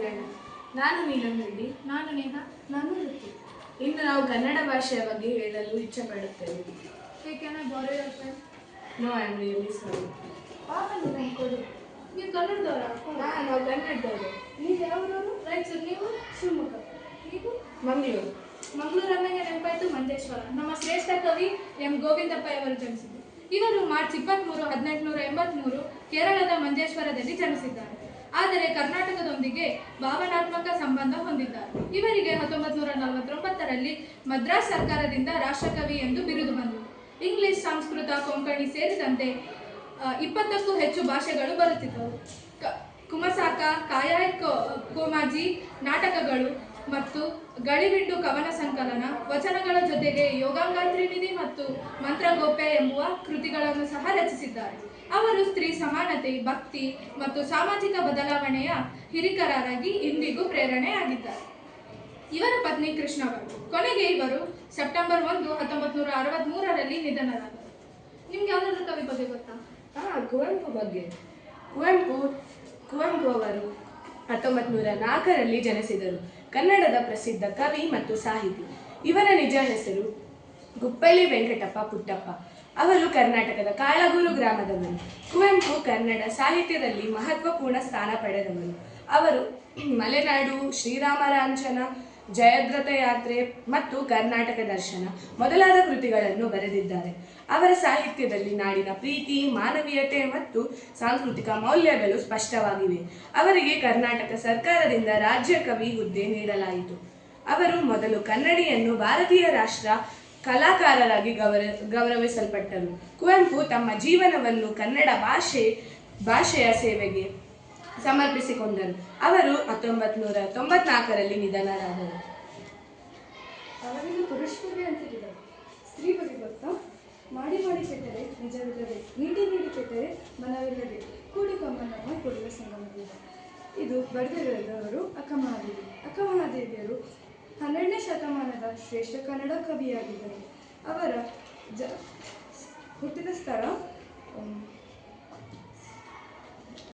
ಕಿರಣ. ನಾನು ನೀಲಂ ರೆಡ್ಡಿ. ನಾನು ನೇಹಾ. ನಾನು ಋತು. ಇಂದು ನಾವು ಕನ್ನಡ ಭಾಷೆಯ ಬಗ್ಗೆ ಹೇಳಲು ಇಚ್ಛೆಪಡುತ್ತೇವೆ. Can I borrow your pen? No I am really sorry. ಒಂದು ಪೆನ್ ಕೊಡಿ. ನೀವು ಕನ್ನಡದವರಾ? ನಾವು ಕನ್ನಡದವರು. ನೀವು ಯಾವ್ದವರು? Right sir. ನೀವು? ಶಿವಮೊಗ್ಗ. ನೀವು? ಮಂಗಳೂರು. ಮಂಗಳೂರು ಅಂದಾಗ ನೆನಪಾಯಿತು ಮಂಜೇಶ್ವರ. ನಮ್ಮ ಶ್ರೇಷ್ಠ ಕವಿ ಎಂ ಗೋವಿಂದಪ್ಪಯವರು ಜನಿಸಿದರು. ಇವರು ಮಾರ್ಚ್ 23, 1883 ಕೇರಳದ ಮಂಜೇಶ್ವರದಲ್ಲಿ ಜನಿಸಿದ್ದಾರೆ. ಆದರೆ ಕರ್ನಾಟಕದೊಂದಿಗೆ ಭಾವನಾತ್ಮಕ ಸಂಬಂಧ ಹೊಂದಿದ್ದಾರೆ. ಇವರಿಗೆ 1949ರಲ್ಲಿ ಮದ್ರಾಸ್ ಸರ್ಕಾರದಿಂದ ರಾಷ್ಟ್ರಕವಿ ಎಂದು ಬಿರುದು ಬಂದಿದೆ. ಇಂಗ್ಲಿಷ್, ಸಂಸ್ಕೃತ, ಕೊಂಕಣಿ ಸೇರಿದಂತೆ 20ಕ್ಕೂ ಹೆಚ್ಚು ಭಾಷೆಗಳು ಬರುತ್ತಿದ್ದವು. ಕುಮಸಾಕ, ಕಾಯಾಯ್ ಕೋಮಾಜಿ ನಾಟಕಗಳು ಮತ್ತು ಗಳಿಬಿಂಡು ಕವನ ಸಂಕಲನ, ವಚನಗಳ ಜೊತೆಗೆ ಯೋಗಾಂಗಾತ್ರಿನಿಧಿ ಮತ್ತು ಮಂತ್ರಗೋಪ್ಯ ಎಂಬುವ ಕೃತಿಗಳನ್ನು ಸಹ ರಚಿಸಿದ್ದಾರೆ. ಅವರು ಸ್ತ್ರೀ ಸಮಾನತೆ, ಭಕ್ತಿ ಮತ್ತು ಸಾಮಾಜಿಕ ಬದಲಾವಣೆಯ ಹಿರಿಕರಾಗಿ ಇಂದಿಗೂ ಪ್ರೇರಣೆಯಾಗಿದ್ದಾರೆ. ಇವರ ಪತ್ನಿ ಕೃಷ್ಣವರು. ಕೊನೆಗೆ ಇವರು ಸೆಪ್ಟೆಂಬರ್ 1, 1963ರಲ್ಲಿ ನಿಧನರಾದರು. ನಿಮ್ಗೆ ಯಾವ್ದಾದ್ರು ಕವಿ ಬಗ್ಗೆ ಗೊತ್ತಾ? ಕುವೆಂಪು ಬಗ್ಗೆ. ಕುವೆಂಪು ಅವರು 1904ರಲ್ಲಿ ಜನಿಸಿದರು. ಕನ್ನಡದ ಪ್ರಸಿದ್ಧ ಕವಿ ಮತ್ತು ಸಾಹಿತಿ. ಇವರ ನಿಜ ಹೆಸರು ಗುಪ್ಪಳ್ಳಿ ವೆಂಕಟಪ್ಪ ಪುಟ್ಟಪ್ಪ. ಅವರು ಕರ್ನಾಟಕದ ಕಾಳಗೂರು ಗ್ರಾಮದವರು. ಕುವೆಂಪು ಕನ್ನಡ ಸಾಹಿತ್ಯದಲ್ಲಿ ಮಹತ್ವಪೂರ್ಣ ಸ್ಥಾನ ಪಡೆದವರು. ಅವರು ಮಲೆನಾಡು, ಶ್ರೀರಾಮರಾಂಚನ, ಜಯದ್ರಥ ಯಾತ್ರೆ ಮತ್ತು ಕರ್ನಾಟಕ ದರ್ಶನ ಮೊದಲಾದ ಕೃತಿಗಳನ್ನು ಬರೆದಿದ್ದಾರೆ. ಅವರ ಸಾಹಿತ್ಯದಲ್ಲಿ ನಾಡಿನ ಪ್ರೀತಿ, ಮಾನವೀಯತೆ ಮತ್ತು ಸಾಂಸ್ಕೃತಿಕ ಮೌಲ್ಯಗಳು ಸ್ಪಷ್ಟವಾಗಿವೆ. ಅವರಿಗೆ ಕರ್ನಾಟಕ ಸರ್ಕಾರದಿಂದ ರಾಜ್ಯ ಕವಿ ಹುದ್ದೆ ನೀಡಲಾಯಿತು. ಅವರು ಮೊದಲು ಕನ್ನಡಿಯನ್ನು ಭಾರತೀಯ ರಾಷ್ಟ್ರ ಕಲಾಕಾರರಾಗಿ ಗೌರವಿಸಲ್ಪಟ್ಟರು. ಕುವೆಂಪು ತಮ್ಮ ಜೀವನವನ್ನು ಕನ್ನಡ ಭಾಷೆಯ ಸೇವೆಗೆ ಸಮರ್ಪಿಸಿಕೊಂಡರು. ಅವರು 1994ರಲ್ಲಿ ನಿಧನರಾದರು. ಅವರಿಗೆ ಪುರುಷ ಬಗ್ಗೆ ಅಂತಿದ್ದಾರೆ. ಸ್ತ್ರೀ ಬಗ್ಗೆ ಗೊತ್ತಾ? ಮಾಡಿ ಮಾಡಿ ಕೆಟ್ಟರೆ ನಿಜವಿಲ್ಲದೆ, ನೀಡಿ ನೀಡಿ ಕೆಟ್ಟರೆ ಮನವಿಲ್ಲದೆ, ಕೂಡಿ ಕಮ್ಮನಮ್ಮ ಕೊಡುವ ಸಂಗಮವಿಲ್ಲ. ಇದು ಬರೆದಿರುವವರು ಅಕ್ಕ ಮಹಾದೇವಿ. ಅಕ್ಕ ಮಹಾದೇವಿಯರು 12ನೇ ಶತಮಾನದ ಶ್ರೇಷ್ಠ ಕನ್ನಡ ಕವಿಯಾಗಿದ್ದರು. ಅವರ ಹುಟ್ಟಿದ ಸ್ಥಳ